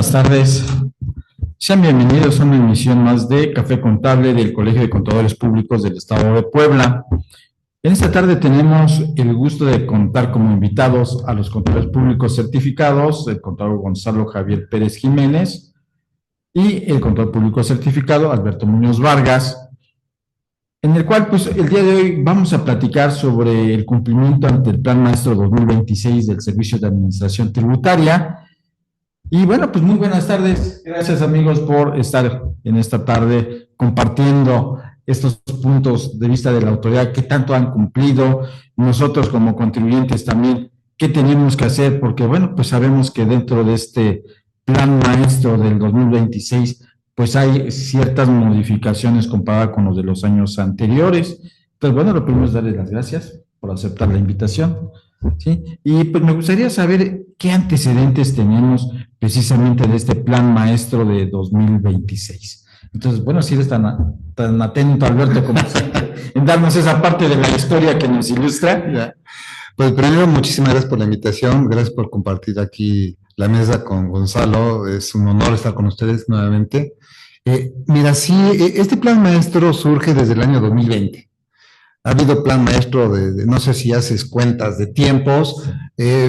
buenas tardes. Sean bienvenidos a una emisión más de Café Contable del Colegio de Contadores Públicos del Estado de Puebla. En esta tarde tenemos el gusto de contar como invitados a los contadores públicos certificados, el contador Gonzalo Javier Pérez Jiménez y el contador público certificado Alberto Muñoz Vargas, en el cual pues el día de hoy vamos a platicar sobre el cumplimiento ante el Plan Maestro 2026 del Servicio de Administración Tributaria. Y bueno, pues muy buenas tardes. Gracias amigos por estar en esta tarde compartiendo estos puntos de vista de la autoridad, qué tanto han cumplido, nosotros como contribuyentes también, qué tenemos que hacer, porque bueno, pues sabemos que dentro de este Plan Maestro del 2026, pues hay ciertas modificaciones comparadas con los de los años anteriores. Entonces, bueno, lo primero es darles las gracias por aceptar la invitación, ¿sí? Y pues me gustaría saber qué antecedentes tenemos precisamente de este Plan Maestro de 2026. Entonces, bueno, si eres tan atento, Alberto, como siempre, en darnos esa parte de la historia que nos ilustra. Ya. Pues primero, muchísimas gracias por la invitación, gracias por compartir aquí la mesa con Gonzalo, es un honor estar con ustedes nuevamente. Mira, sí, este plan maestro surge desde el año 2020. Ha habido plan maestro no sé si haces cuentas de tiempos,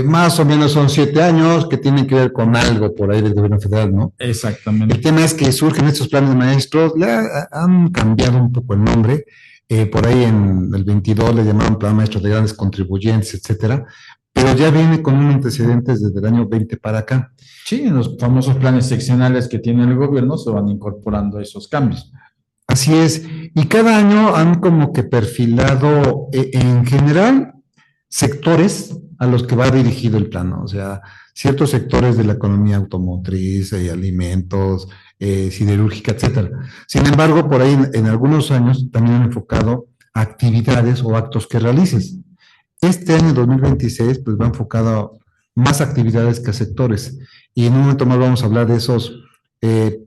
más o menos son 7 años que tienen que ver con algo por ahí del gobierno federal, ¿no? Exactamente. El tema es que surgen estos planes maestros, han cambiado un poco el nombre, por ahí en el 22 le llamaron plan maestro de grandes contribuyentes, etcétera, pero ya viene con un antecedentes desde el año 20 para acá. Sí, en los famosos planes seccionales que tiene el gobierno se van incorporando esos cambios. Así es, y cada año han como que perfilado en general sectores a los que va dirigido el plan, ¿no? O sea, ciertos sectores de la economía automotriz, alimentos, siderúrgica, etcétera. Sin embargo, por ahí en algunos años también han enfocado a actividades o actos que realices. Este año 2026 pues va enfocado más actividades que a sectores, y en un momento más vamos a hablar de esos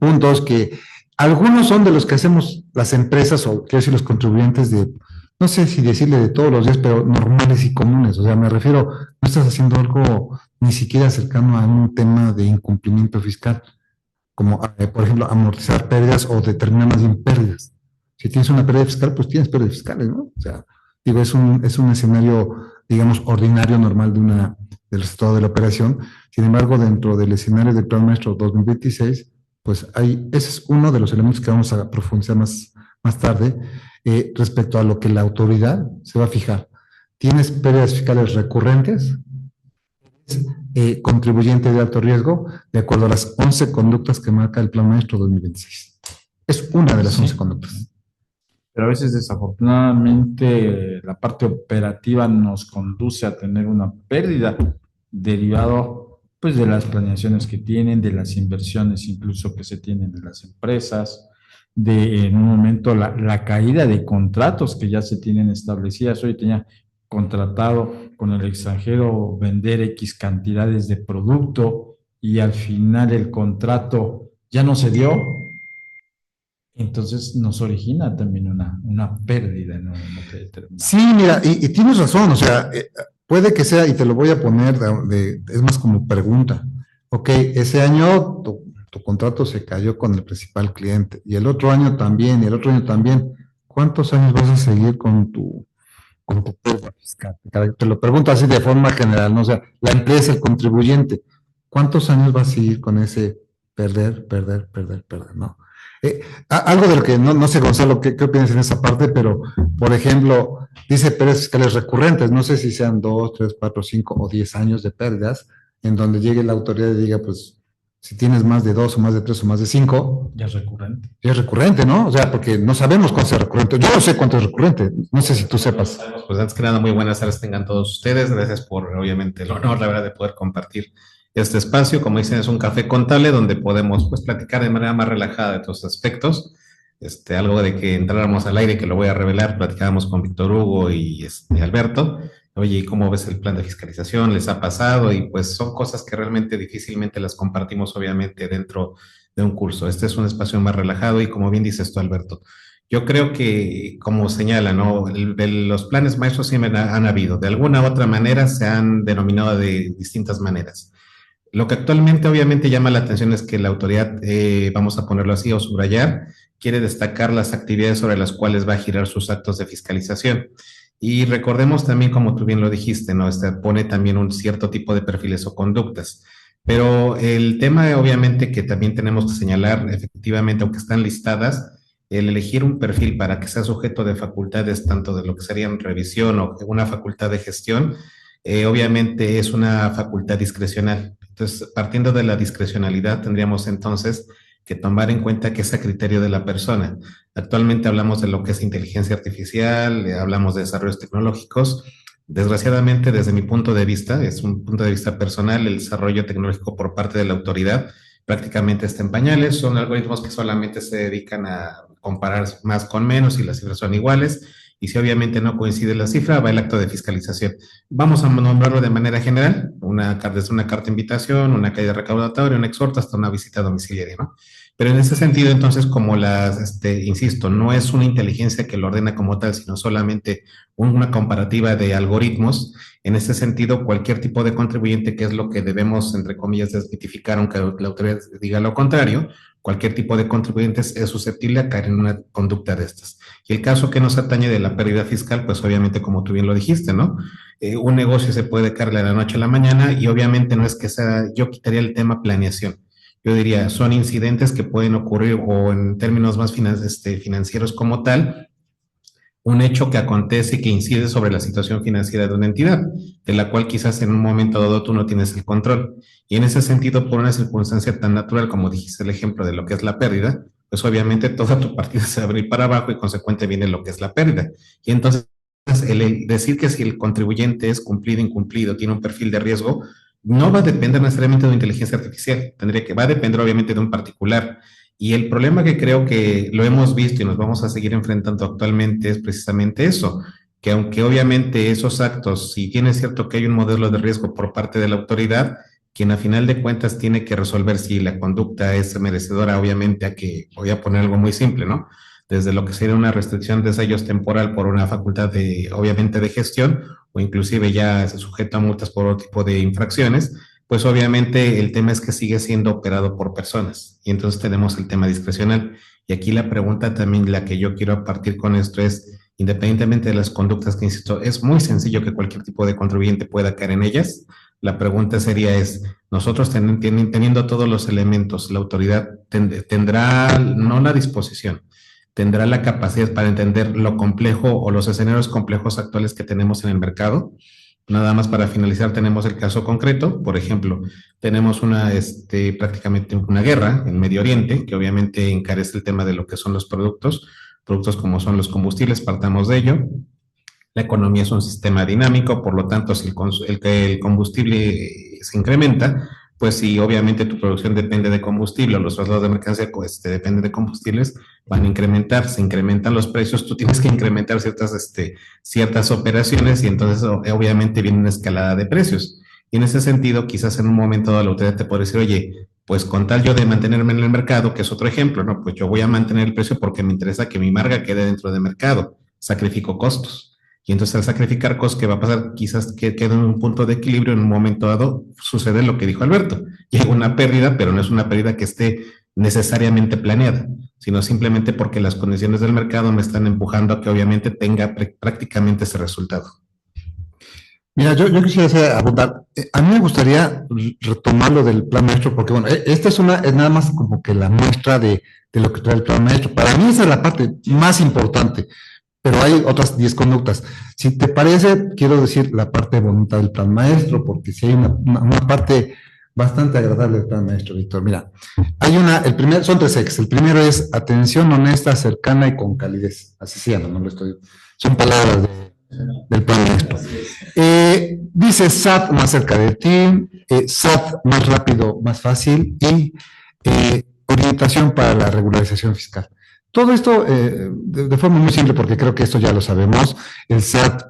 puntos que algunos son de los que hacemos las empresas, o quiero decir los contribuyentes de, no sé si decirle de todos los días, pero normales y comunes. O sea, me refiero, no estás haciendo algo ni siquiera cercano a un tema de incumplimiento fiscal, como por ejemplo amortizar pérdidas o determinar más bien pérdidas. Si tienes una pérdida fiscal, pues tienes pérdidas fiscales, ¿no? O sea, digo, es un escenario, digamos, ordinario, normal del resultado de la operación. Sin embargo, dentro del escenario del Plan Maestro 2026, pues ese es uno de los elementos que vamos a profundizar más tarde, respecto a lo que la autoridad se va a fijar. ¿Tienes pérdidas fiscales recurrentes? Contribuyente de alto riesgo, de acuerdo a las 11 conductas que marca el Plan Maestro 2026. Es una de las 11 conductas. Pero a veces, desafortunadamente, la parte operativa nos conduce a tener una pérdida derivado pues de las planeaciones que tienen, de las inversiones incluso que se tienen de las empresas, de en un momento la caída de contratos que ya se tienen establecidas. Hoy tenía contratado con el extranjero vender X cantidades de producto y al final el contrato ya no se dio. Entonces nos origina también una pérdida en un momento determinado. Sí, mira, y tienes razón, o sea, puede que sea, y te lo voy a poner, es más como pregunta. Ok, ese año tu contrato se cayó con el principal cliente, y el otro año también, y el otro año también. ¿Cuántos años vas a seguir con tu pérdida fiscal? Te lo pregunto así de forma general, ¿no? O sea, la empresa, el contribuyente, ¿cuántos años vas a seguir con ese perder, ¿no? Algo de lo que no sé, Gonzalo, ¿qué opinas en esa parte? Pero, por ejemplo, dice pérdidas fiscales recurrentes, no sé si sean 2, 3, 4, 5 o 10 años de pérdidas, en donde llegue la autoridad y diga, pues, si tienes más de 2 o más de 3 o más de 5, ya es recurrente. Ya es recurrente, ¿no? O sea, porque no sabemos cuánto es recurrente. Yo no sé cuánto es recurrente, no sé si tú sepas. Pues antes que nada, muy buenas tardes tengan todos ustedes. Gracias por, obviamente, el honor, la verdad, de poder compartir este espacio. Como dicen, es un café contable donde podemos pues platicar de manera más relajada de todos aspectos. Algo de que entráramos al aire, que lo voy a revelar, platicábamos con Víctor Hugo y Alberto. Oye, ¿cómo ves el plan de fiscalización? ¿Les ha pasado? Y pues son cosas que realmente difícilmente las compartimos, obviamente, dentro de un curso. Este es un espacio más relajado y como bien dices tú, Alberto, yo creo que, como señala, ¿no? Los planes maestros siempre han habido. De alguna u otra manera se han denominado de distintas maneras. Lo que actualmente obviamente llama la atención es que la autoridad, vamos a ponerlo así o subrayar, quiere destacar las actividades sobre las cuales va a girar sus actos de fiscalización. Y recordemos también, como tú bien lo dijiste, ¿no? Pone también un cierto tipo de perfiles o conductas. Pero el tema, obviamente, que también tenemos que señalar, efectivamente, aunque están listadas, el elegir un perfil para que sea sujeto de facultades, tanto de lo que serían revisión o una facultad de gestión, obviamente es una facultad discrecional. Entonces, partiendo de la discrecionalidad, tendríamos entonces que tomar en cuenta que es a criterio de la persona. Actualmente hablamos de lo que es inteligencia artificial, hablamos de desarrollos tecnológicos. Desgraciadamente, desde mi punto de vista, es un punto de vista personal, el desarrollo tecnológico por parte de la autoridad prácticamente está en pañales. Son algoritmos que solamente se dedican a comparar más con menos y las cifras son iguales. Y si obviamente no coincide la cifra, va el acto de fiscalización. Vamos a nombrarlo de manera general, desde una carta de invitación, una caída recaudatoria, un exhorto hasta una visita domiciliaria, ¿no? Pero en ese sentido, entonces, como insisto, no es una inteligencia que lo ordena como tal, sino solamente una comparativa de algoritmos, en ese sentido, cualquier tipo de contribuyente, que es lo que debemos, entre comillas, desmitificar, aunque la autoridad diga lo contrario, cualquier tipo de contribuyente es susceptible a caer en una conducta de estas. Y el caso que nos atañe de la pérdida fiscal, pues obviamente, como tú bien lo dijiste, ¿no? Un negocio se puede caer de la noche a la mañana y obviamente no es que sea, yo quitaría el tema planeación. Yo diría, son incidentes que pueden ocurrir o en términos más financieros como tal, un hecho que acontece y que incide sobre la situación financiera de una entidad, de la cual quizás en un momento dado tú no tienes el control. Y en ese sentido, por una circunstancia tan natural como dijiste el ejemplo de lo que es la pérdida, pues obviamente toda tu partida se va a abrir para abajo y consecuente viene lo que es la pérdida. Y entonces el decir que si el contribuyente es cumplido, incumplido, tiene un perfil de riesgo, no va a depender necesariamente de una inteligencia artificial, va a depender obviamente de un particular. Y el problema que creo que lo hemos visto y nos vamos a seguir enfrentando actualmente es precisamente eso, que aunque obviamente esos actos, si bien es cierto que hay un modelo de riesgo por parte de la autoridad, quien a final de cuentas tiene que resolver si la conducta es merecedora, obviamente, a que, voy a poner algo muy simple, ¿no? Desde lo que sería una restricción de sellos temporal por una facultad de, obviamente, de gestión, o inclusive ya se sujeta a multas por otro tipo de infracciones, pues obviamente el tema es que sigue siendo operado por personas y entonces tenemos el tema discrecional. Y aquí la pregunta también, la que yo quiero partir con esto es, independientemente de las conductas que insisto, es muy sencillo que cualquier tipo de contribuyente pueda caer en ellas. La pregunta sería es, nosotros teniendo todos los elementos, la autoridad tendrá no la disposición, tendrá la capacidad para entender lo complejo o los escenarios complejos actuales que tenemos en el mercado. Nada más para finalizar, tenemos el caso concreto. Por ejemplo, tenemos prácticamente una guerra en Medio Oriente, que obviamente encarece el tema de lo que son los productos como son los combustibles, partamos de ello. La economía es un sistema dinámico, por lo tanto, si el combustible se incrementa, pues si obviamente tu producción depende de combustible o los traslados de mercancía pues, dependen de combustibles, van a incrementar. Se incrementan los precios, tú tienes que incrementar ciertas operaciones y entonces obviamente viene una escalada de precios. Y en ese sentido, quizás en un momento dado la autoridad te puede decir, oye, pues con tal yo de mantenerme en el mercado, que es otro ejemplo, ¿no? Pues yo voy a mantener el precio porque me interesa que mi marca quede dentro del mercado, sacrifico costos. Y entonces al sacrificar costos, ¿qué va a pasar? Quizás que quede en un punto de equilibrio, en un momento dado sucede lo que dijo Alberto. Llega una pérdida, pero no es una pérdida que esté necesariamente planeada, sino simplemente porque las condiciones del mercado me están empujando a que obviamente tenga prácticamente ese resultado. Mira, yo quisiera abundar. A mí me gustaría retomar lo del plan maestro, porque bueno, esta es nada más como que la muestra de lo que trae el plan maestro. Para mí esa es la parte más importante, pero hay otras 10 conductas. Si te parece, quiero decir la parte bonita del plan maestro, porque si hay una parte bastante agradable del plan maestro, Víctor. Mira, son 3 ejes. El primero es atención honesta, cercana y con calidez. Así se llama, son palabras del plan maestro. Dice SAT más cerca de ti, SAT más rápido, más fácil y orientación para la regularización fiscal. Todo esto de forma muy simple, porque creo que esto ya lo sabemos. El SAT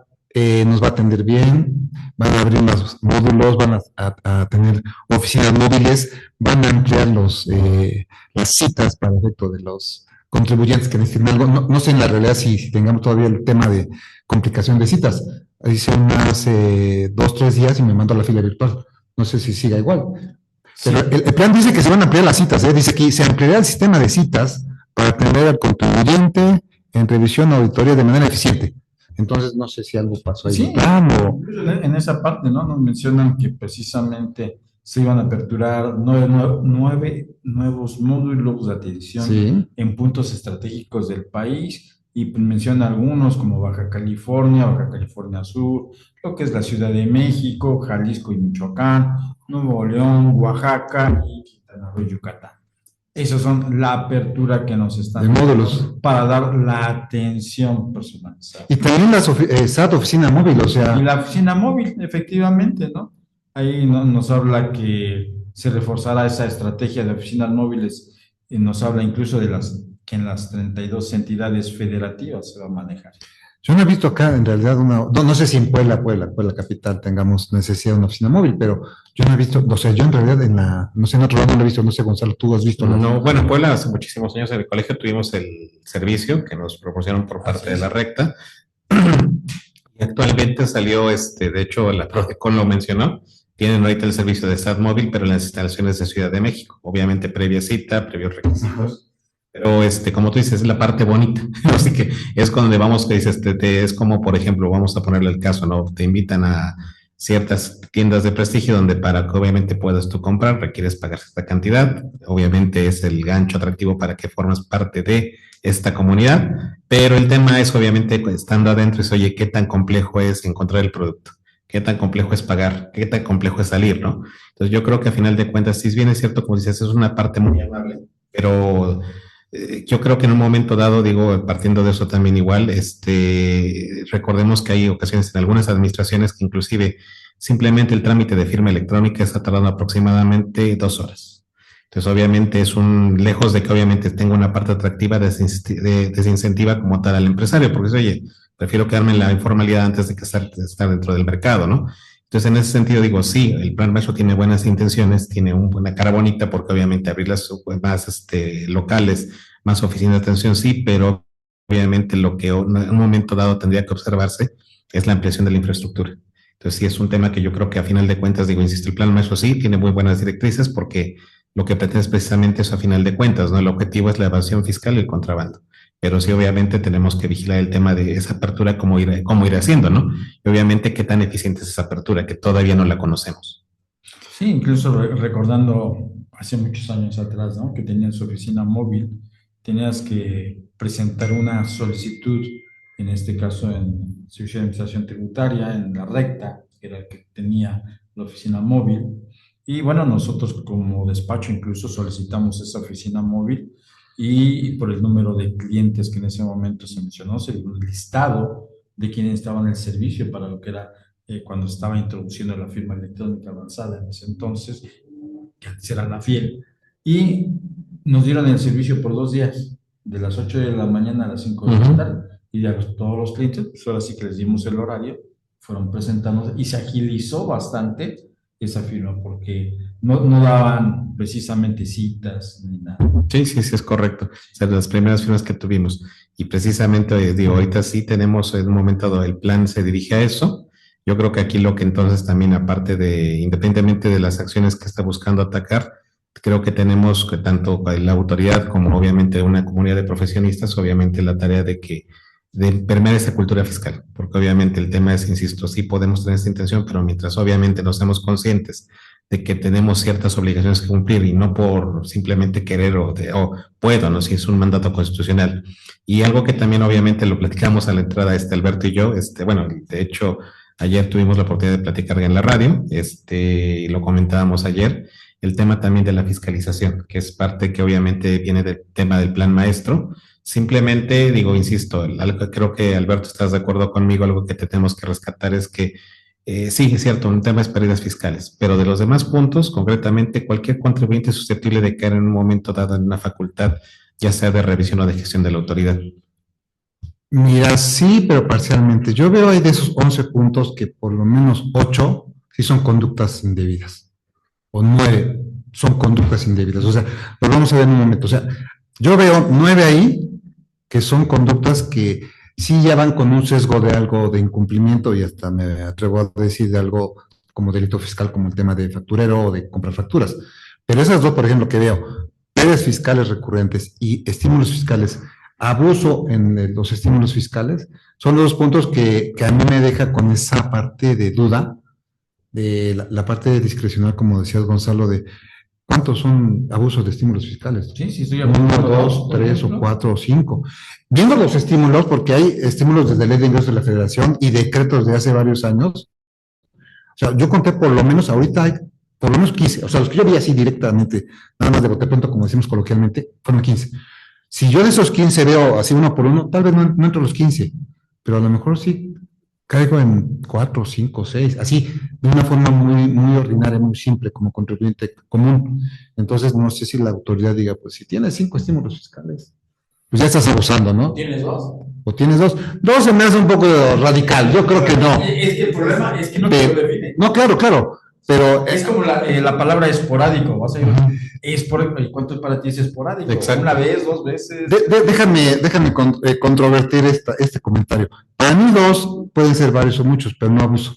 nos va a atender bien, van a abrir más módulos, van a tener oficinas móviles, van a ampliar las citas para efecto de los contribuyentes que necesiten algo. No sé en la realidad si tengamos todavía el tema de complicación de citas. Hice una hace 2 o 3 días y me mandó a la fila virtual. No sé si siga igual. Pero el plan dice que se van a ampliar las citas, ¿eh? Dice que se ampliará el sistema de citas para atender al contribuyente en revisión o auditoría de manera eficiente. Entonces, no sé si algo pasó ahí. Sí, en esa parte, ¿no? Nos mencionan que precisamente se iban a aperturar nueve nuevos módulos de atención Sí. en puntos estratégicos del país y menciona algunos como Baja California Sur, lo que es la Ciudad de México, Jalisco y Michoacán, Nuevo León, Oaxaca y Quintana Roo, Yucatán. Esas son la apertura que nos están De módulos. para dar la atención personalizada. Y también la SAT oficina móvil, o sea. Y la oficina móvil, efectivamente, ¿no? Ahí nos habla que se reforzará esa estrategia de oficinas móviles y nos habla incluso de que en las 32 entidades federativas se va a manejar. Yo no he visto acá, en realidad, no sé si en Puebla capital, tengamos necesidad de una oficina móvil, pero yo no he visto, o sea, yo en realidad no sé, en otro lado no lo he visto, no sé, Gonzalo, ¿tú has visto? No, bueno, en Puebla hace muchísimos años en el colegio tuvimos el servicio que nos proporcionaron por parte de la recta. Y actualmente salió, de hecho, la Profecon lo mencionó, tienen ahorita el servicio de SAT móvil, pero en las instalaciones de Ciudad de México, obviamente previa cita, previos requisitos. Pero como tú dices, es la parte bonita. Así que es donde vamos, que dices, es como, por ejemplo, vamos a ponerle el caso, ¿no? Te invitan a ciertas tiendas de prestigio donde para que obviamente puedas tú comprar, requieres pagar esta cantidad. Obviamente es el gancho atractivo para que formes parte de esta comunidad. Pero el tema es, obviamente, estando adentro, es, oye, ¿qué tan complejo es encontrar el producto? ¿Qué tan complejo es pagar? ¿Qué tan complejo es salir, no? Entonces yo creo que a final de cuentas, si bien es cierto, como dices, es una parte muy amable, pero yo creo que en un momento dado, digo, partiendo de eso también igual, recordemos que hay ocasiones en algunas administraciones que inclusive simplemente el trámite de firma electrónica está tardando aproximadamente 2 horas. Entonces, obviamente lejos de que obviamente tenga una parte atractiva, desincentiva como tal al empresario, porque oye, prefiero quedarme en la informalidad antes de que estar dentro del mercado, ¿no? Entonces, en ese sentido, digo, sí, el plan maestro tiene buenas intenciones, tiene una cara bonita, porque obviamente abrir las más locales, más oficinas de atención, sí, pero obviamente lo que en un momento dado tendría que observarse es la ampliación de la infraestructura. Entonces, sí, es un tema que yo creo que a final de cuentas, digo, insisto, el plan maestro sí tiene muy buenas directrices, porque lo que pretende es precisamente eso a final de cuentas, ¿no? El objetivo es la evasión fiscal y el contrabando. Pero sí, obviamente, tenemos que vigilar el tema de esa apertura, cómo ir haciendo, ¿no? Y obviamente, qué tan eficiente es esa apertura, que todavía no la conocemos. Sí, incluso recordando hace muchos años atrás, ¿no? Que tenían su oficina móvil, tenías que presentar una solicitud, en este caso en Servicio de Administración Tributaria, en la recta, que era el que tenía la oficina móvil. Y bueno, nosotros como despacho incluso solicitamos esa oficina móvil y por el número de clientes que en ese momento se mencionó, se dio un listado de quienes estaban en el servicio para lo que era cuando estaba introduciendo la firma electrónica avanzada en ese entonces, que será la FIEL. Y nos dieron el servicio por 2 días, de las 8 de la mañana a las 5 de la tarde. Y ya todos los clientes, pues ahora sí que les dimos el horario, fueron presentando y se agilizó bastante esa firma porque no daban precisamente citas ni nada. Sí, es correcto. O sea, las primeras firmas que tuvimos. Y precisamente, digo, ahorita sí tenemos, en un momento dado, el plan se dirige a eso. Yo creo que aquí lo que entonces también, aparte independientemente de las acciones que está buscando atacar, creo que tenemos que tanto la autoridad como obviamente una comunidad de profesionistas, obviamente la tarea de permear esa cultura fiscal, porque obviamente el tema es, insisto, sí podemos tener esta intención, pero mientras obviamente no seamos conscientes de que tenemos ciertas obligaciones que cumplir y no por simplemente querer o puedo, ¿no? Si es un mandato constitucional. Y algo que también obviamente lo platicamos a la entrada, Alberto y yo, bueno, de hecho, ayer tuvimos la oportunidad de platicar en la radio, y lo comentábamos ayer, el tema también de la fiscalización, que es parte que obviamente viene del tema del plan maestro. Simplemente digo, insisto, creo que Alberto estás de acuerdo conmigo, algo que tenemos que rescatar es que sí, es cierto, un tema es pérdidas fiscales, pero de los demás puntos, concretamente, cualquier contribuyente es susceptible de caer en un momento dado en una facultad, ya sea de revisión o de gestión de la autoridad. Mira, sí, pero parcialmente. Yo veo ahí de esos 11 puntos que por lo menos 8 sí son conductas indebidas, o 9 son conductas indebidas. O sea, lo vamos a ver en un momento. O sea, yo veo 9 ahí que son conductas que sí ya van con un sesgo de algo de incumplimiento y hasta me atrevo a decir de algo como delito fiscal, como el tema de facturero o de comprar facturas. Pero esas dos, por ejemplo, que veo, pérdidas fiscales recurrentes y estímulos fiscales, abuso en los estímulos fiscales, son los dos puntos que a mí me deja con esa parte de duda, de la parte discrecional, como decías Gonzalo, de cuántos son abusos de estímulos fiscales. Sí, sí, estoy Uno, dos, tres o cuatro o cinco. Viendo los estímulos, porque hay estímulos desde Ley de Ingresos de la Federación y decretos de hace varios años. O sea, yo conté por lo menos, ahorita hay por lo menos 15. O sea, los que yo vi así directamente, nada más de bote pronto, como decimos coloquialmente, fueron 15. Si yo de esos 15 veo así uno por uno, tal vez no entro los 15, pero a lo mejor sí caigo en 4, 5, 6, así, de una forma muy ordinaria, muy simple, como contribuyente común. Entonces, no sé si la autoridad diga, pues si tienes 5 estímulos fiscales, pues ya estás abusando, ¿no? ¿Tienes 2? ¿O tienes 2? 2 se me hace un poco radical, yo creo que no. Es que el problema es que no te lo define. No, claro, pero... Es como la palabra esporádico, vas a ir, ¿cuánto para ti es esporádico? Exacto. ¿Una vez, 2 veces? Déjame controvertir este comentario. Para mí 2 pueden ser varios o muchos, pero no abuso.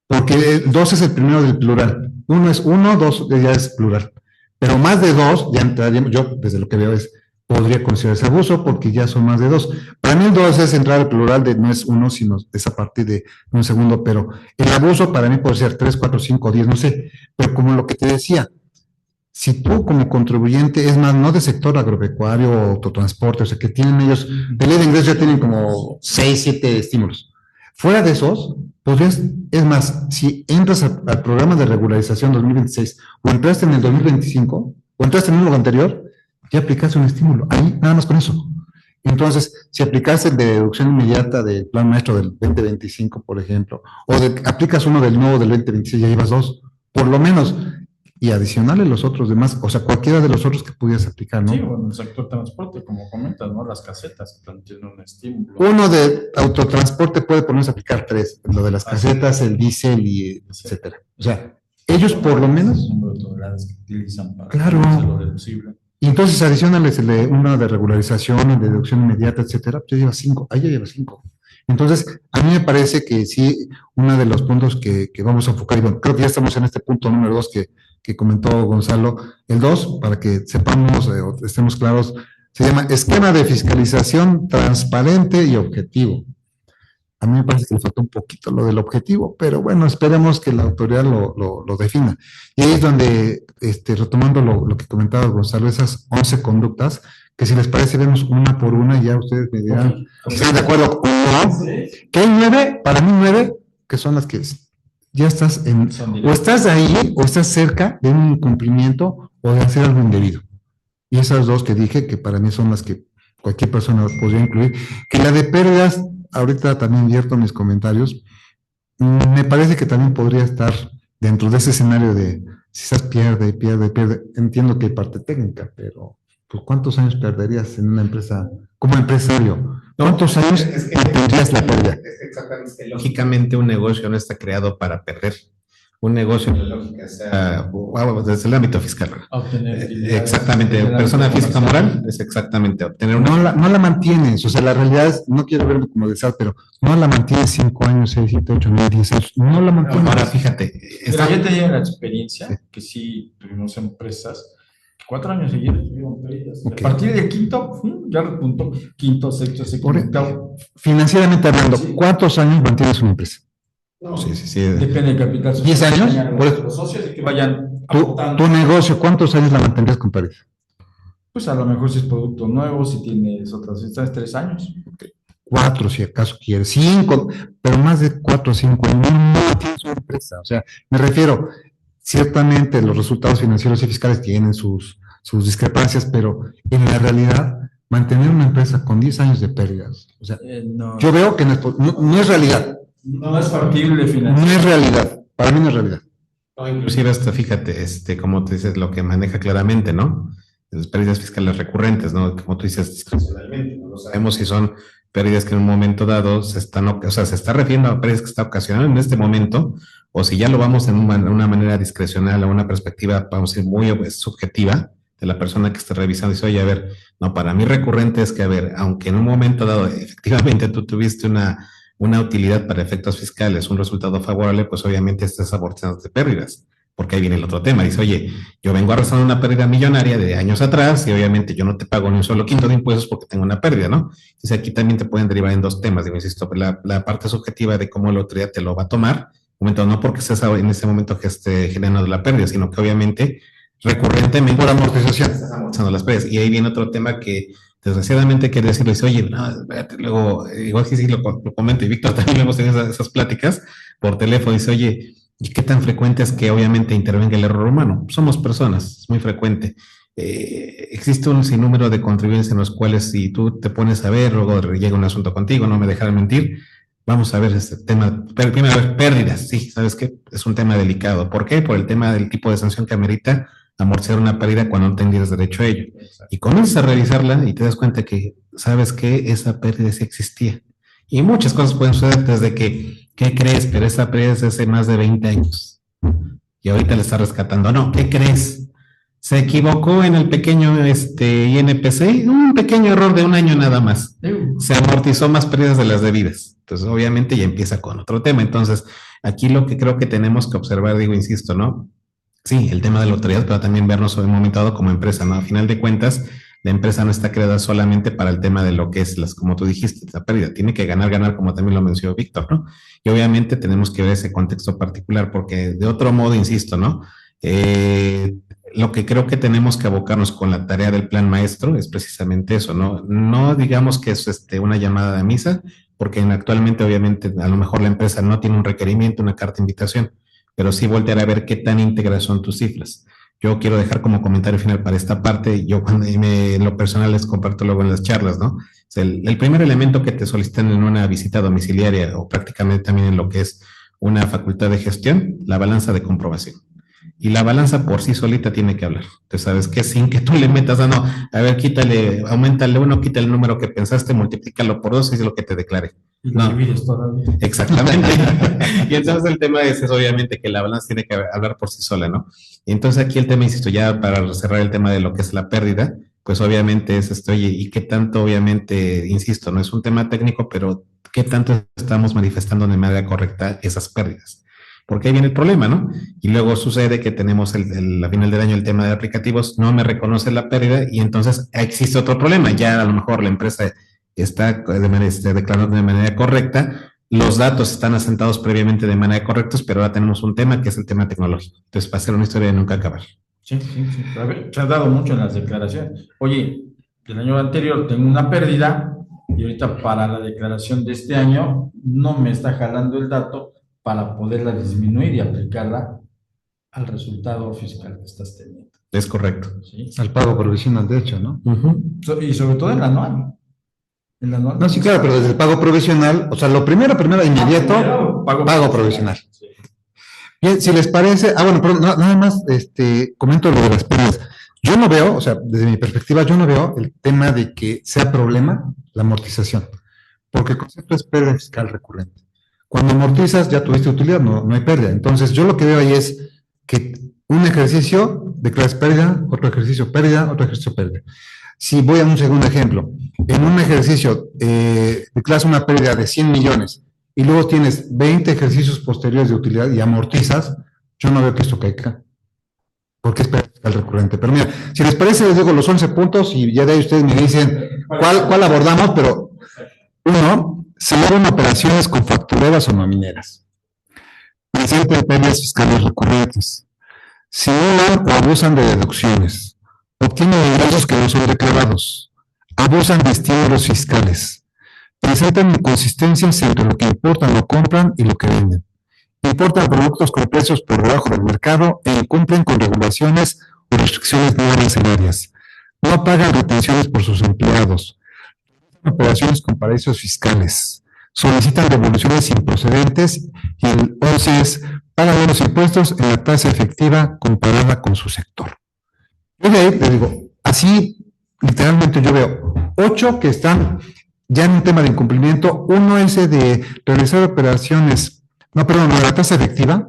Porque 2 es el primero del plural. 1 es 1, 2 ya es plural. Pero más de 2, ya entraríamos, yo desde lo que veo podría considerarse abuso porque ya son más de 2. Para mí el 2 es entrar al plural de no es 1, sino es a partir de un segundo, pero el abuso para mí puede ser 3, 4, 5, 10, no sé. Pero como lo que te decía, si tú como contribuyente, es más, no de sector agropecuario o autotransporte, o sea, que tienen ellos, de ley de ingresos ya tienen como 6, 7 estímulos. Fuera de esos, podrías, es más, si entras al programa de regularización 2026 o entraste en el 2025 o entraste en uno anterior, ya aplicaste un estímulo, ahí nada más con eso. Entonces, si aplicaste el de deducción inmediata del plan maestro del 2025, por ejemplo, o aplicas uno del nuevo del 2026, ya llevas 2, por lo menos, y adicionales los otros demás, o sea, cualquiera de los otros que pudieras aplicar, ¿no? Sí, bueno, el sector transporte, como comentas, ¿no? Las casetas también tienen un estímulo. Uno de autotransporte puede ponerse a aplicar 3, lo de las casetas, el diésel y etcétera. O sea, ellos por lo menos... El número de toneladas que utilizan para claro. hacerlo deducible. Y entonces adicionales el de una de regularización, el de deducción inmediata, etcétera, pues ya lleva 5, ahí ya lleva 5. Entonces, a mí me parece que sí, uno de los puntos que vamos a enfocar, y bueno, creo que ya estamos en este punto número 2 que comentó Gonzalo, el 2, para que sepamos, estemos claros, se llama esquema de fiscalización transparente y objetivo. A mí me parece que le faltó un poquito lo del objetivo, pero bueno, esperemos que la autoridad lo defina. Y ahí es donde, retomando lo que comentaba Gonzalo, esas 11 conductas, que si les parece vemos una por una y ya ustedes me dirán, ¿están de acuerdo? ¿Sí? Que hay 9, para mí 9, que son las que ya estás o estás ahí, o estás cerca de un incumplimiento o de hacer algo indebido. Y esas 2 que dije, que para mí son las que cualquier persona podría incluir, que la de pérdidas, ahorita también invierto mis comentarios, me parece que también podría estar dentro de ese escenario de si estás pierde. Entiendo que hay parte técnica, pero pues ¿cuántos años perderías en una empresa como empresario? ¿Cuántos años tendrías la pérdida? Exactamente. Lógicamente un negocio no está creado para perder. Un negocio de lógica sea desde el ámbito fiscal. Exactamente, persona física moral es exactamente obtener una... No la mantienes, o sea, la realidad es, no quiero verlo como desear, pero no la mantienes 5 años, 6, 7, 8, 9, 10 años, no la mantienes. Ahora fíjate. Pero yo tenía la experiencia que sí tuvimos empresas, 4 años seguidos tuvimos pérdidas. Okay. A partir del quinto, ya repuntó, quinto, sexto, octavo. Financieramente hablando, sí. ¿Cuántos años mantienes una empresa? No, sí. Depende del capital social. 10 años. Los socios que vayan tu negocio, ¿cuántos años la mantendrías con pérdida? Pues a lo mejor si es producto nuevo, si tienes otras instancias, 3 años. 4, si acaso quieres, 5, pero más de 4 o 5 años no tienes una empresa. O sea, me refiero, ciertamente los resultados financieros y fiscales tienen sus discrepancias, pero en la realidad, mantener una empresa con 10 años de pérdidas, o sea, yo veo que no es realidad. No es factible financiero. No es realidad, para mí no es realidad. No, inclusive hasta, fíjate, como tú dices, lo que maneja claramente, ¿no? Las pérdidas fiscales recurrentes, ¿no? Como tú dices, discrecionalmente, no lo sabemos si son pérdidas que en un momento dado se está refiriendo a pérdidas que está ocasionando en este momento, o si ya lo vamos en una manera discrecional, a una perspectiva, vamos a decir, muy subjetiva de la persona que está revisando, y dice, oye, a ver, no, para mí recurrente es que, a ver, aunque en un momento dado efectivamente tú tuviste una utilidad para efectos fiscales, un resultado favorable, pues obviamente estás amortizando de pérdidas. porque ahí viene el otro tema. Dice, oye, yo vengo arrastrando una pérdida millonaria de años atrás y obviamente yo no te pago ni un solo quinto de impuestos porque tengo una pérdida, ¿no? Entonces aquí también te pueden derivar en dos temas, digo, insisto, la parte subjetiva de cómo la autoridad te lo va a tomar, momento, no porque estés en ese momento que esté generando la pérdida, sino que obviamente recurrentemente por amortización estás amortizando las pérdidas. Y ahí viene otro tema que desgraciadamente quiere decirlo, dice, oye, no, espérate, luego, igual que sí lo comento, y Víctor también hemos tenido esas pláticas por teléfono, dice, oye, ¿y qué tan frecuente es que obviamente intervenga el error humano? Somos personas, es muy frecuente. Existe un sinnúmero de contribuyentes en los cuales si tú te pones a ver, luego llega un asunto contigo, no me dejarán mentir, vamos a ver este tema, primero pérdidas, sí, ¿sabes qué? Es un tema delicado. ¿Por qué? Por el tema del tipo de sanción que amerita amortizar una pérdida cuando no tendrías derecho a ello. Y comienzas a revisarla y te das cuenta que, ¿sabes qué? Esa pérdida sí existía. Y muchas cosas pueden suceder desde que, ¿qué crees? Pero esa pérdida es hace más de 20 años. Y ahorita le está rescatando. No, ¿qué crees? Se equivocó en el pequeño INPC, un pequeño error de un año nada más. Se amortizó más pérdidas de las debidas. Entonces, obviamente, ya empieza con otro tema. Entonces, aquí lo que creo que tenemos que observar, digo, insisto, ¿no? Sí, el tema de la autoridad, pero también vernos en un momento dado como empresa, ¿no? A final de cuentas, la empresa no está creada solamente para el tema de lo que es, como tú dijiste, la pérdida. Tiene que ganar, como también lo mencionó Víctor, ¿no? Y obviamente tenemos que ver ese contexto particular, porque de otro modo, insisto, ¿no? Lo que creo que tenemos que abocarnos con la tarea del plan maestro es precisamente eso, ¿no? No digamos que es una llamada de misa, porque actualmente, obviamente, a lo mejor la empresa no tiene un requerimiento, una carta de invitación, pero sí voltear a ver qué tan íntegras son tus cifras. Yo quiero dejar como comentario final para esta parte, yo cuando en lo personal les comparto luego en las charlas, ¿no? O sea, el primer elemento que te solicitan en una visita domiciliaria o prácticamente también en lo que es una facultad de gestión, la balanza de comprobación. Y la balanza por sí solita tiene que hablar. Tú sabes que sin que tú le metas, no, a ver, quítale, aumentale uno, quítale el número que pensaste, multiplícalo por dos y es lo que te declare. Y lo divides todavía. Exactamente. Y entonces el tema es obviamente que la balanza tiene que hablar por sí sola, ¿no? Y entonces aquí el tema, insisto, ya para cerrar el tema de lo que es la pérdida, pues obviamente es oye, y qué tanto, obviamente, insisto, no es un tema técnico, pero qué tanto estamos manifestando de manera correcta esas pérdidas. Porque ahí viene el problema, ¿no? Y luego sucede que tenemos a final del año el tema de aplicativos, no me reconoce la pérdida y entonces existe otro problema. Ya a lo mejor la empresa está declarando de manera correcta, los datos están asentados previamente de manera correcta, pero ahora tenemos un tema que es el tema tecnológico. Entonces va a ser una historia de nunca acabar. Sí. A ver, se ha dado mucho en las declaraciones. Oye, el año anterior tengo una pérdida y ahorita para la declaración de este año no me está jalando el dato para poderla disminuir y aplicarla al resultado fiscal que estás teniendo. Es correcto. ¿Sí? Al pago provisional, de hecho, ¿no? Y sobre todo el anual. El anual. No, sí, claro, pero desde el pago provisional, o sea, lo primero, inmediato, pago provisional. Sí. Bien, si les parece, bueno, pero nada más, comento lo de las pérdidas. Yo no veo, o sea, desde mi perspectiva, yo no veo el tema de que sea problema la amortización, porque el concepto es pérdida fiscal recurrente. Cuando amortizas ya tuviste utilidad, no hay pérdida. Entonces yo lo que veo ahí es que un ejercicio declaras pérdida, otro ejercicio pérdida. Si voy a un segundo ejemplo, en un ejercicio declaras una pérdida de 100 millones y luego tienes 20 ejercicios posteriores de utilidad y amortizas, yo no veo que esto caiga, porque es pérdida fiscal recurrente. Pero mira, si les parece, les digo los 11 puntos y ya de ahí ustedes me dicen cuál abordamos, pero uno, celebran operaciones con factureras o nomineras. Presentan pérdidas fiscales recurrentes. Simulan o abusan de deducciones. Obtienen ingresos que no son declarados. Abusan de estímulos fiscales. Presentan inconsistencias entre lo que importan o compran y lo que venden. Importan productos con precios por debajo del mercado e incumplen con regulaciones o restricciones no arancelarias. No pagan retenciones por sus empleados. Operaciones con paraísos fiscales, solicitan devoluciones improcedentes y el 11 es pagan los impuestos en la tasa efectiva comparada con su sector. Yo de ahí les digo, así literalmente yo veo 8 que están ya en un tema de incumplimiento, uno ese de realizar operaciones, la tasa efectiva,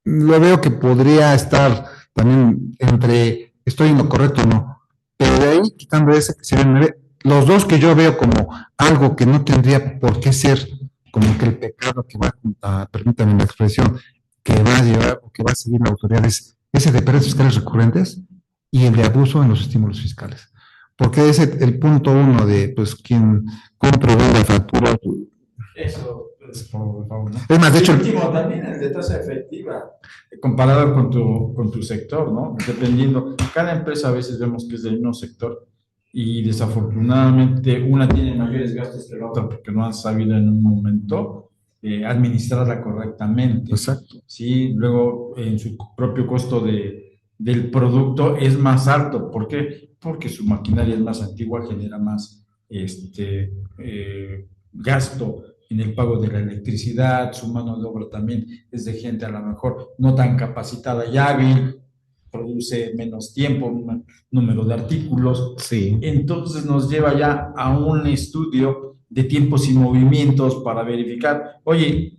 lo veo que podría estar también entre estoy en lo correcto o no, pero de ahí quitando ese que serían 9, los dos que yo veo como algo que no tendría por qué ser como que el pecado que va a, permítanme la expresión, que va a llevar o que va a seguir la autoridad es ese de pérdidas fiscales recurrentes y el de abuso en los estímulos fiscales. Porque es el punto uno de, pues, quien compra o vende factura. Eso es por favor, ¿no? Es más, de hecho, el último también el de tasa efectiva, comparado con tu sector, ¿no? Dependiendo, cada empresa a veces vemos que es del mismo sector y desafortunadamente una tiene mayores gastos que la otra porque no han sabido en un momento administrarla correctamente. exacto. Sí, luego en su propio costo del producto es más alto. ¿Por qué? Porque su maquinaria es más antigua, genera más gasto en el pago de la electricidad, su mano de obra también es de gente a lo mejor no tan capacitada y hábil, produce menos tiempo, un número de artículos. Sí. Entonces nos lleva ya a un estudio de tiempos y movimientos para verificar, oye,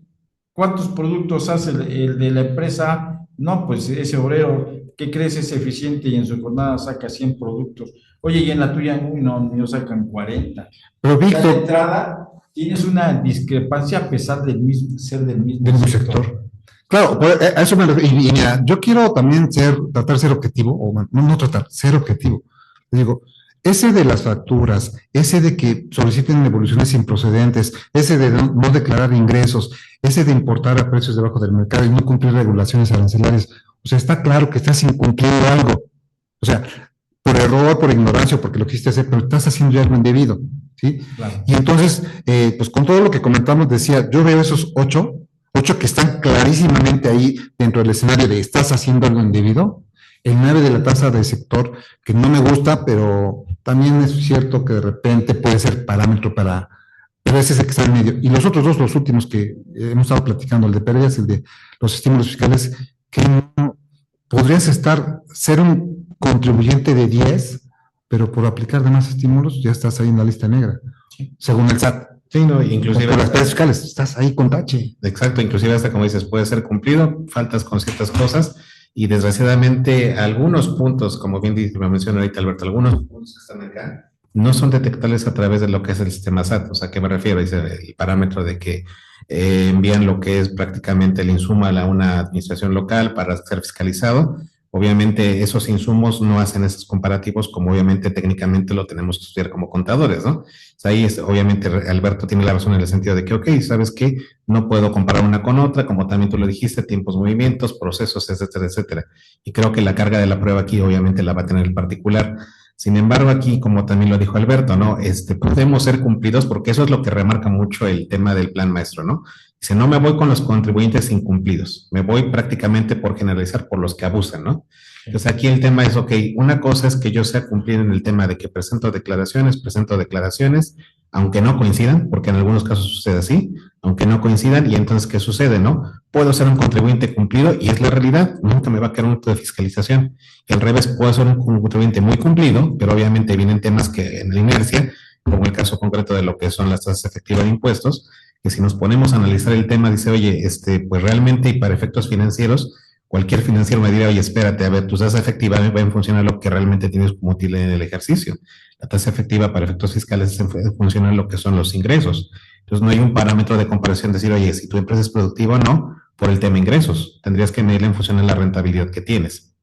¿cuántos productos hace el de la empresa? No, pues ese obrero, ¿qué crees? Es eficiente y en su jornada saca 100 productos. Oye, y en la tuya, uy, no, ellos sacan 40. Pero Víctor, de entrada, tienes una discrepancia a pesar ser del mismo sector. Claro, pues, a eso me refiero. Y mira, yo quiero también tratar de ser objetivo, o no tratar, ser objetivo. Le digo, ese de las facturas, ese de que soliciten devoluciones improcedentes, ese de no declarar ingresos, ese de importar a precios debajo del mercado y no cumplir regulaciones arancelarias, o sea, está claro que estás incumpliendo algo. O sea, por error, por ignorancia, porque lo quisiste hacer, pero estás haciendo ya algo indebido, ¿sí? Claro. Y entonces, pues con todo lo que comentamos, decía, yo veo esos ocho que están clarísimamente ahí dentro del escenario de estás haciendo algo indebido. El 9 de la tasa del sector, que no me gusta, pero también es cierto que de repente puede ser parámetro para, pero ese es el que está en medio. Y los otros dos, los últimos que hemos estado platicando, el de pérdidas, el de los estímulos fiscales, que no, podrías ser un contribuyente de 10, pero por aplicar demás estímulos ya estás ahí en la lista negra, según el SAT. Sí, no, inclusive por las pérdidas fiscales, estás ahí con tache. Exacto, inclusive hasta como dices, puede ser cumplido, faltas con ciertas cosas y desgraciadamente algunos puntos, como bien me menciona ahorita Alberto, algunos puntos que están acá no son detectables a través de lo que es el sistema SAT. O sea, ¿a qué me refiero? Dice el parámetro de que envían lo que es prácticamente el insumo a una administración local para ser fiscalizado. Obviamente esos insumos no hacen esos comparativos como obviamente técnicamente lo tenemos que estudiar como contadores, ¿no? O sea, ahí obviamente Alberto tiene la razón en el sentido de que, ok, ¿sabes qué? No puedo comparar una con otra, como también tú lo dijiste, tiempos, movimientos, procesos, etcétera, etcétera. Y creo que la carga de la prueba aquí obviamente la va a tener el particular. Sin embargo, aquí, como también lo dijo Alberto, ¿no? Podemos ser cumplidos porque eso es lo que remarca mucho el tema del plan maestro, ¿no? Dice, no me voy con los contribuyentes incumplidos, me voy prácticamente por generalizar por los que abusan, ¿no? Entonces aquí el tema es, ok, una cosa es que yo sea cumplir en el tema de que presento declaraciones, aunque no coincidan, porque en algunos casos sucede así, aunque no coincidan, y entonces, ¿qué sucede, no? Puedo ser un contribuyente cumplido y es la realidad, nunca me va a caer un acto de fiscalización. Y al revés, puedo ser un contribuyente muy cumplido, pero obviamente vienen temas que en la inercia, como el caso concreto de lo que son las tasas efectivas de impuestos, que si nos ponemos a analizar el tema, dice, oye, pues realmente y para efectos financieros, cualquier financiero me dirá, oye, espérate, a ver, tu tasa efectiva va en función a lo que realmente tienes como utilidad en el ejercicio. La tasa efectiva para efectos fiscales es en función a lo que son los ingresos. Entonces, no hay un parámetro de comparación de decir, oye, si tu empresa es productiva o no, por el tema ingresos. Tendrías que medirla en función a la rentabilidad que tienes.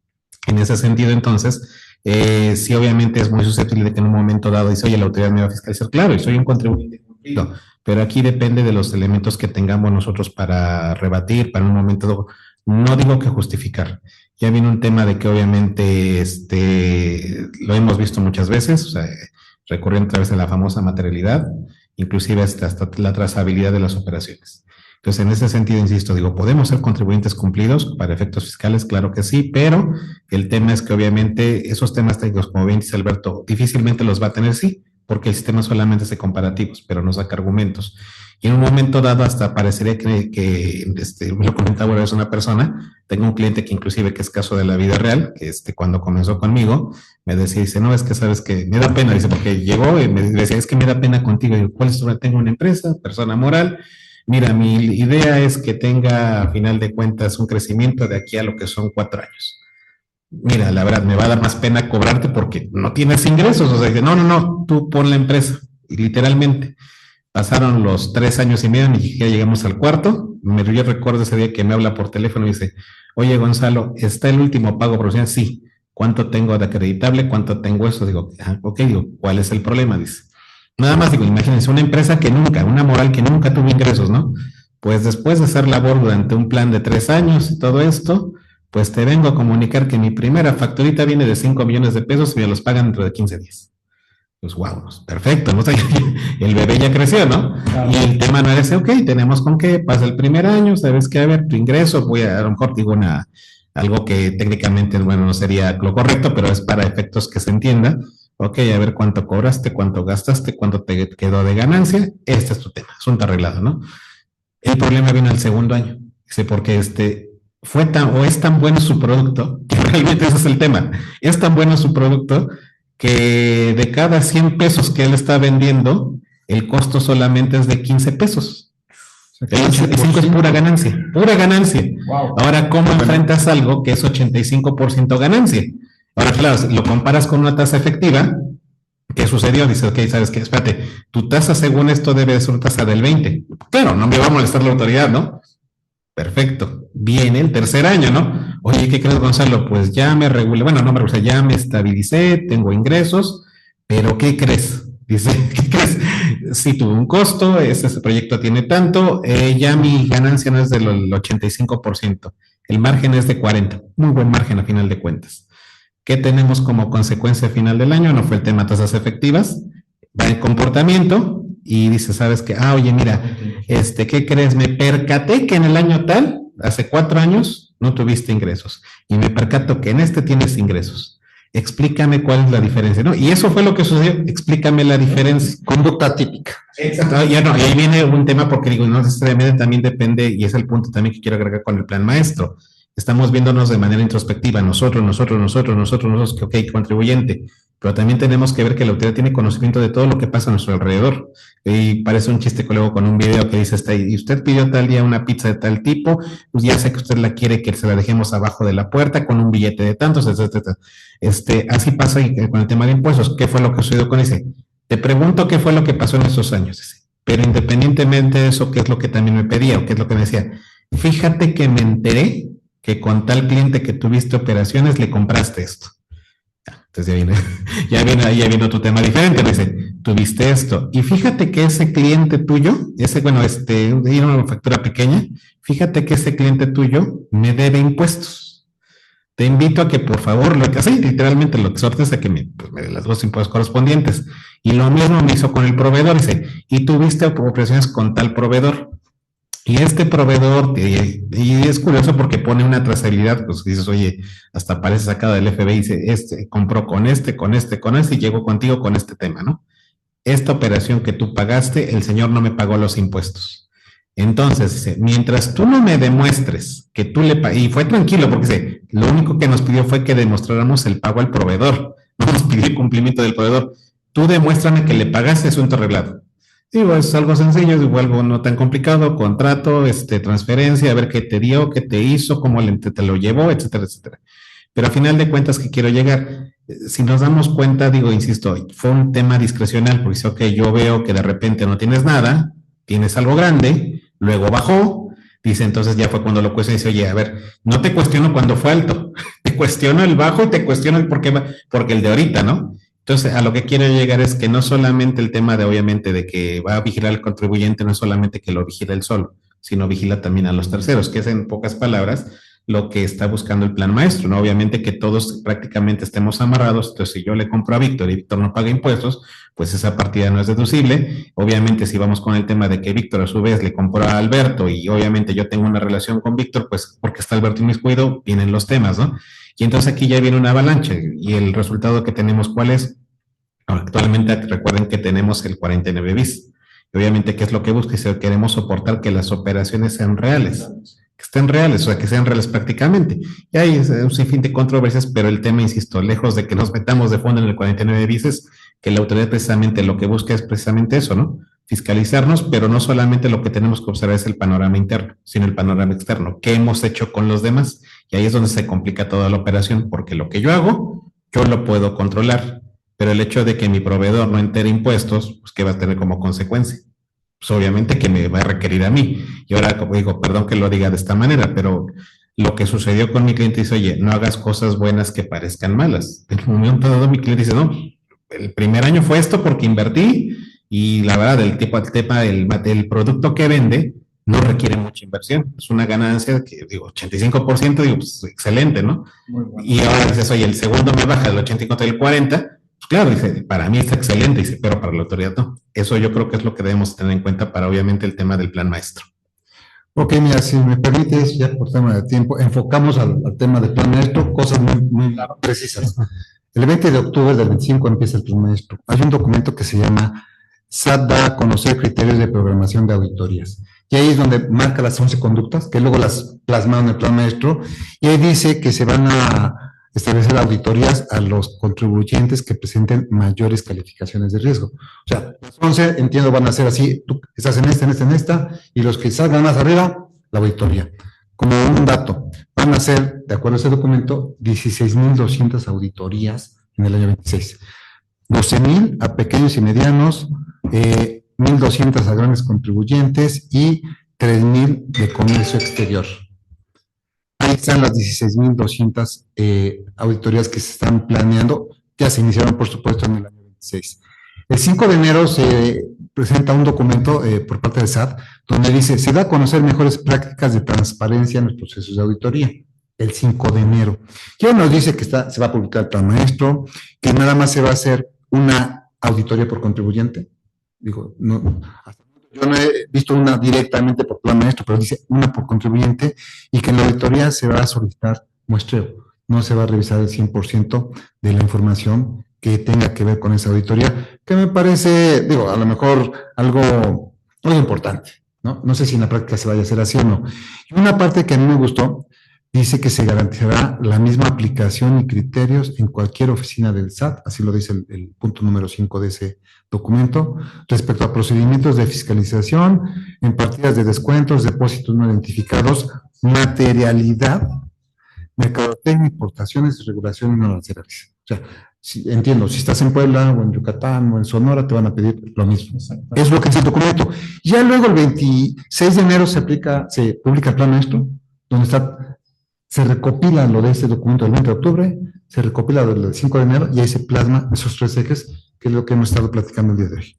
En ese sentido, entonces, sí, obviamente es muy susceptible de que en un momento dado dice, oye, la autoridad me va a fiscalizar. Claro, y soy un contribuyente cumplido, pero aquí depende de los elementos que tengamos nosotros para rebatir, para un momento dado. No digo que justificar. Ya viene un tema de que obviamente lo hemos visto muchas veces, o sea, recurriendo otra vez a la famosa materialidad, inclusive hasta la trazabilidad de las operaciones. Entonces, en ese sentido, insisto, digo, ¿podemos ser contribuyentes cumplidos para efectos fiscales? Claro que sí, pero el tema es que obviamente esos temas técnicos, como bien dice Alberto, difícilmente los va a tener, sí, porque el sistema solamente hace comparativos, pero no saca argumentos. Y en un momento dado hasta parecería que me lo comentaba una vez una persona, tengo un cliente que inclusive que es caso de la vida real, que cuando comenzó conmigo, me decía, dice, no, es que sabes que me da pena, dice, porque llegó y me decía, es que me da pena contigo. Y yo, ¿cuál es? Tengo una empresa, persona moral, mira, mi idea es que tenga a final de cuentas un crecimiento de aquí a lo que son 4 años. Mira, la verdad, me va a dar más pena cobrarte porque no tienes ingresos. O sea, dice, no, tú pon la empresa. Y literalmente pasaron los 3 años y medio, ni siquiera llegamos al cuarto, yo recuerdo ese día que me habla por teléfono y dice, oye Gonzalo, ¿está el último pago profesional? Sí. ¿Cuánto tengo de acreditable? ¿Cuánto tengo eso? Digo, ok, digo, ¿cuál es el problema? Dice, nada más digo, imagínense, una empresa que nunca, una moral que nunca tuvo ingresos, ¿no? Pues después de hacer labor durante un plan de 3 años y todo esto, pues te vengo a comunicar que mi primera facturita viene de 5 millones de pesos y me los pagan dentro de 15 días. Pues wow, perfecto, ¿no? O sea, el bebé ya creció, ¿no? Claro. Y el tema no era ese, ok, tenemos con qué, pasa el primer año, sabes que a ver, tu ingreso, voy a lo mejor digo algo que técnicamente, bueno, no sería lo correcto, pero es para efectos que se entienda. Ok, a ver cuánto cobraste, cuánto gastaste, cuánto te quedó de ganancia, este es tu tema, asunto arreglado, ¿no? El problema vino al segundo año, dice, porque fue tan, o es tan bueno su producto, que realmente ese es el tema, es tan bueno su producto que de cada 100 pesos que él está vendiendo, el costo solamente es de 15 pesos. El 85 es pura ganancia, pura ganancia. Wow. Ahora, ¿cómo enfrentas algo que es 85% ganancia? Ahora, claro, si lo comparas con una tasa efectiva, ¿qué sucedió? Dice, ok, ¿sabes qué? Espérate, tu tasa según esto debe ser una tasa del 20. Claro, no me va a molestar la autoridad, ¿no? Perfecto. Viene el tercer año, ¿no? Oye, ¿qué crees, Gonzalo? Pues ya me regulé, bueno, no me regulé, ya me estabilicé, tengo ingresos, pero ¿qué crees? Dice, ¿qué crees? Sí tuve un costo, ese proyecto tiene tanto, ya mi ganancia no es del 85%, el margen es de 40%, muy buen margen a final de cuentas. ¿Qué tenemos como consecuencia a final del año? No fue el tema tasas efectivas, va en comportamiento y dice, ¿sabes qué? Ah, oye, mira, ¿qué crees? Me percaté que en el año tal, hace 4 años, no tuviste ingresos y me percato que en este tienes ingresos. Explícame cuál es la diferencia, ¿no? Y eso fue lo que sucedió, explícame la diferencia. Conducta típica. Exacto, ya no, y ahí viene un tema porque digo, no necesariamente también depende, y es el punto también que quiero agregar con el plan maestro. Estamos viéndonos de manera introspectiva, nosotros, que ok, contribuyente, pero también tenemos que ver que la autoridad tiene conocimiento de todo lo que pasa a nuestro alrededor. Y parece un chiste luego con un video que dice, y usted pidió tal día una pizza de tal tipo, pues ya sé que usted la quiere que se la dejemos abajo de la puerta con un billete de tantos, etcétera. Así pasa con el tema de impuestos. ¿Qué fue lo que sucedió con ese? Te pregunto qué fue lo que pasó en esos años. Pero independientemente de eso, ¿qué es lo que también me pedía o qué es lo que me decía? Fíjate que me enteré que con tal cliente que tuviste operaciones le compraste esto. Entonces ya viene otro tema diferente. Dice, tuviste esto. Y fíjate que ese cliente tuyo, era una factura pequeña, fíjate que ese cliente tuyo me debe impuestos. Te invito a que por favor, literalmente lo exhortes a que me dé los impuestos correspondientes. Y lo mismo me hizo con el proveedor. Dice, y tuviste operaciones con tal proveedor. Y este proveedor, y es curioso porque pone una trazabilidad, pues dices, oye, hasta parece sacado del FBI, dice, compró con este, y llegó contigo con este tema, ¿no? Esta operación que tú pagaste, el señor no me pagó los impuestos. Entonces, dice, mientras tú no me demuestres que tú le pagaste, y fue tranquilo porque dice, lo único que nos pidió fue que demostráramos el pago al proveedor, no nos pidió el cumplimiento del proveedor. Tú demuéstrame que le pagaste, asunto arreglado. Digo, es algo sencillo, digo, algo no tan complicado, contrato, transferencia, a ver qué te dio, qué te hizo, cómo te lo llevó, etcétera, etcétera. Pero a final de cuentas, ¿qué quiero llegar? Si nos damos cuenta, digo, insisto, fue un tema discrecional, porque dice, ok, yo veo que de repente no tienes nada, tienes algo grande, luego bajó, dice, entonces ya fue cuando lo cuestioné, dice, oye, a ver, no te cuestiono cuando fue alto, te cuestiono el bajo y te cuestiono el porque el de ahorita, ¿no? Entonces, a lo que quiero llegar es que no solamente el tema de, obviamente, de que va a vigilar al contribuyente, no es solamente que lo vigila él solo, sino vigila también a los terceros, que es en pocas palabras lo que está buscando el plan maestro, ¿no? Obviamente que todos prácticamente estemos amarrados, entonces si yo le compro a Víctor y Víctor no paga impuestos, pues esa partida no es deducible. Obviamente si vamos con el tema de que Víctor a su vez le compró a Alberto y obviamente yo tengo una relación con Víctor, pues porque está Alberto inmiscuido, vienen los temas, ¿no? Y entonces aquí ya viene una avalancha y el resultado que tenemos, ¿cuál es? Actualmente recuerden que tenemos el 49 bis. Obviamente, ¿qué es lo que busca? Si queremos soportar que las operaciones sean reales, que estén reales, o sea, que sean reales prácticamente. Y hay un sinfín de controversias, pero el tema, insisto, lejos de que nos metamos de fondo en el 49 bis, es que la autoridad precisamente lo que busca es precisamente eso, ¿no? Fiscalizarnos, pero no solamente lo que tenemos que observar es el panorama interno, sino el panorama externo. ¿Qué hemos hecho con los demás? Y ahí es donde se complica toda la operación, porque lo que yo hago, yo lo puedo controlar, pero el hecho de que mi proveedor no entere impuestos, pues ¿qué va a tener como consecuencia? pues obviamente que me va a requerir a mí. Y ahora, como digo, perdón que lo diga de esta manera, pero lo que sucedió con mi cliente dice, oye, no hagas cosas buenas que parezcan malas. En un momento dado mi cliente dice, no, el primer año fue esto porque invertí y la verdad, el tema del producto que vende no requiere mucha inversión. Es una ganancia que, digo, 85%, digo, pues excelente, ¿no? Muy bueno. Y ahora dices, oye, el segundo me baja del 85 del 40%, pues claro, dice, para mí está excelente, dice, pero para la autoridad no. Eso yo creo que es lo que debemos tener en cuenta para, obviamente, el tema del plan maestro. Ok, mira, si me permites, ya por tema de tiempo, enfocamos al tema del plan maestro, cosas muy precisas. El 20 de octubre del 25 empieza el plan maestro. Hay un documento que se llama SAT da a conocer criterios de programación de auditorías. Y ahí es donde marca las 11 conductas, que luego las plasmaron en el plan maestro, y ahí dice que se van a establecer auditorías a los contribuyentes que presenten mayores calificaciones de riesgo. O sea, las 11, entiendo, van a ser así, tú estás en esta, y los que salgan más arriba, la auditoría. Como un dato, van a ser, de acuerdo a ese documento, 16,200 auditorías en el año 26. 12,000 a pequeños y medianos, 1,200 a grandes contribuyentes y 3,000 de comercio exterior. Ahí están las 16,200 auditorías que se están planeando. Ya se iniciaron, por supuesto, en el año 26. El 5 de enero se presenta un documento por parte del SAT donde dice, se da a conocer mejores prácticas de transparencia en los procesos de auditoría. El 5 de enero. Ya nos dice que se va a publicar el plan maestro, que nada más se va a hacer una auditoría por contribuyente. Digo, no, yo no he visto una directamente por plan maestro, pero dice una por contribuyente, y que en la auditoría se va a solicitar muestreo. No se va a revisar el 100% de la información que tenga que ver con esa auditoría, que me parece, digo, a lo mejor algo importante, ¿no? No sé si en la práctica se vaya a hacer así o no. Y una parte que a mí me gustó, dice que se garantizará la misma aplicación y criterios en cualquier oficina del SAT, así lo dice el punto número 5 de ese documento, respecto a procedimientos de fiscalización, en partidas de descuentos, depósitos no identificados, materialidad, mercadotecnia, importaciones, regulaciones no arancelarias. O sea, entiendo, si estás en Puebla o en Yucatán o en Sonora, te van a pedir lo mismo. Es lo que es el documento. Ya luego el 26 de enero se publica el plan maestro, donde se recopila lo de este documento del 20 de octubre, se recopila lo del 5 de enero y ahí se plasma esos 3 ejes, que es lo que hemos estado platicando el día de hoy.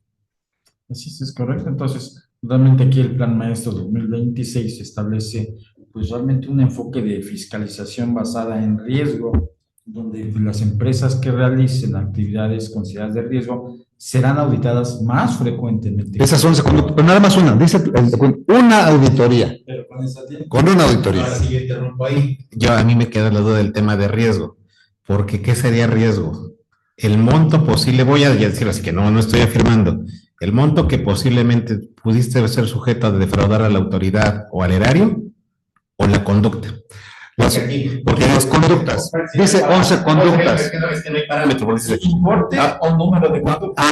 Así es correcto. Entonces, realmente aquí el Plan Maestro 2026 establece pues realmente un enfoque de fiscalización basada en riesgo, donde las empresas que realicen actividades consideradas de riesgo serán auditadas más frecuentemente. Esas 11 conductas, pero nada más una, dice una auditoría. Pero con esa tiene. Con una auditoría. Ahora sí yo interrumpo ahí. A mí me queda la duda del tema de riesgo, porque ¿qué sería riesgo? El monto posible, voy a decirlo así que no estoy afirmando, el monto que posiblemente pudiste ser sujeto a defraudar a la autoridad o al erario, o la conducta. Porque las conductas, dice 11 conductas. Es que no hay parámetro, porque dice ¿Importe o número de conductas?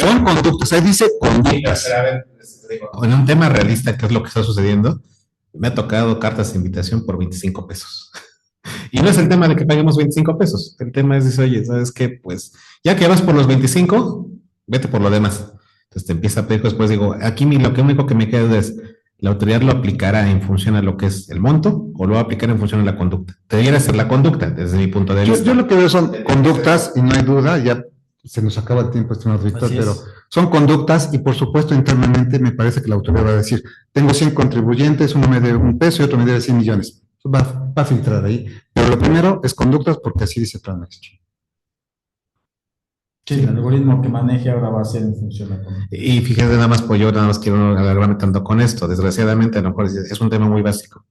Son conductas, ahí dice conductas. En un tema realista, ¿qué es lo que está sucediendo? Me ha tocado cartas de invitación por 25 pesos. Y no es el tema de que paguemos 25 pesos. El tema es, oye, ¿sabes qué? Pues ya que vas por los 25, vete por lo demás. Entonces te empieza a pedir, después digo, aquí lo único que me queda es, ¿la autoridad lo aplicará en función a lo que es el monto o lo va a aplicar en función a la conducta? Debería ser la conducta, desde mi punto de vista. Yo lo que veo son conductas, y no hay duda, ya se nos acaba el tiempo, estimado director, pero son conductas, y por supuesto internamente me parece que la autoridad va a decir, tengo 100 contribuyentes, uno me debe $1 y otro me debe 100 millones. Va a filtrar ahí. Pero lo primero es conductas, porque así dice el plan maestro. Sí, el algoritmo que maneje ahora va a ser en función de la conducta. Y fíjate, nada más, pues yo nada más quiero alargarme tanto con esto. Desgraciadamente, a lo mejor es un tema muy básico,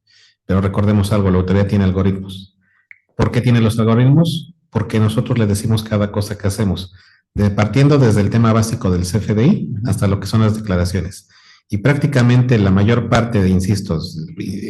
pero recordemos algo, la autoridad tiene algoritmos. ¿Por qué tiene los algoritmos? Porque nosotros le decimos cada cosa que hacemos, partiendo desde el tema básico del CFDI hasta lo que son las declaraciones. Y prácticamente la mayor parte de, insisto,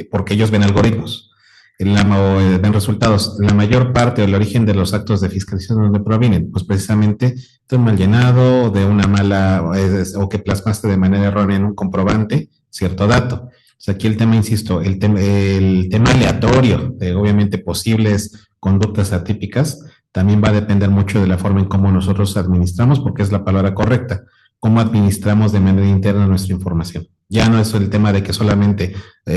porque ellos ven algoritmos, ven resultados, la mayor parte del origen de los actos de fiscalización, ¿de dónde provienen? Pues precisamente de un mal llenado, de una mala, o que plasmaste de manera errónea en un comprobante cierto dato. O sea, aquí el tema, insisto, el tema aleatorio de obviamente posibles conductas atípicas también va a depender mucho de la forma en cómo nosotros administramos, porque es la palabra correcta. cómo administramos de manera interna nuestra información. Ya no es el tema de que solamente,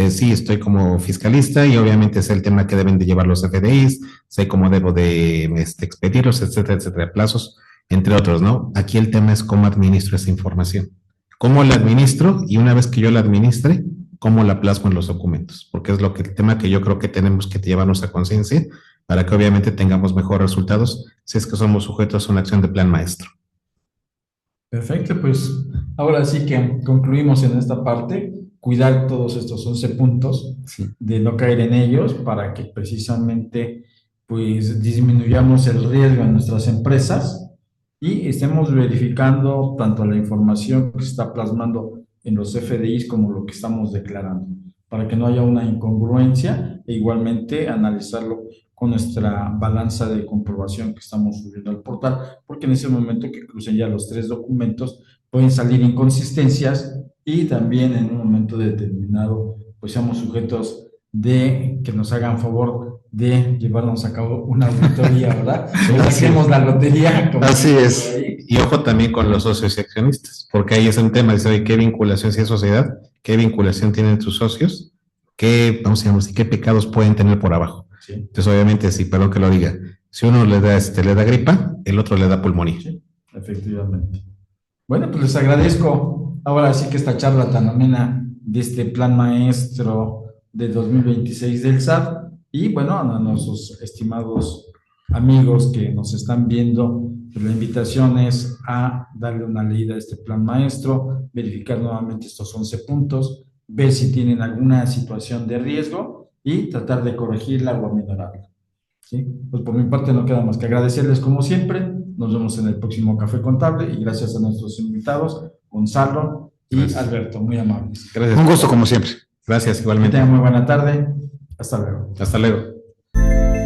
sí, estoy como fiscalista y obviamente es el tema que deben de llevar los FDIs, sé cómo debo de expedirlos, etcétera, etcétera, plazos, entre otros, ¿no? Aquí el tema es cómo administro esa información. ¿Cómo la administro? Y una vez que yo la administre, ¿cómo la plasmo en los documentos? Porque es el tema que yo creo que tenemos que llevarnos a conciencia para que obviamente tengamos mejores resultados si es que somos sujetos a una acción de plan maestro. Perfecto, pues ahora sí que concluimos en esta parte, cuidar todos estos 11 puntos, Sí. de no caer en ellos para que precisamente pues disminuyamos el riesgo en nuestras empresas y estemos verificando tanto la información que se está plasmando en los FDIs como lo que estamos declarando, para que no haya una incongruencia e igualmente analizarlo con nuestra balanza de comprobación que estamos subiendo al portal, porque en ese momento que crucen ya los 3 documentos pueden salir inconsistencias y también en un momento determinado pues seamos sujetos de que nos hagan favor de llevarnos a cabo una auditoría, ¿verdad? Hacemos la lotería. Así es. Y ojo también con los socios y accionistas, porque ahí es un tema, dice, oye, ¿qué vinculación si es sociedad? ¿Qué vinculación tienen tus socios? Vamos a decir, qué pecados pueden tener por abajo? Sí. Entonces, obviamente, sí, perdón que lo diga, si uno le da gripa, el otro le da pulmonía. Sí, efectivamente. Bueno, pues les agradezco ahora sí que esta charla tan amena de este plan maestro de 2026 del SAT y bueno, a nuestros estimados amigos que nos están viendo, pues la invitación es a darle una leída a este plan maestro, verificar nuevamente estos 11 puntos, ver si tienen alguna situación de riesgo y tratar de corregirla o aminorarla. ¿Sí? Pues por mi parte no queda más que agradecerles como siempre. Nos vemos en el próximo Café Contable y gracias a nuestros invitados, Gonzalo y Gracias. Alberto, muy amables. Gracias. Un gusto como siempre. Gracias, Que igualmente. tengan muy buena tarde. Hasta luego. Hasta luego.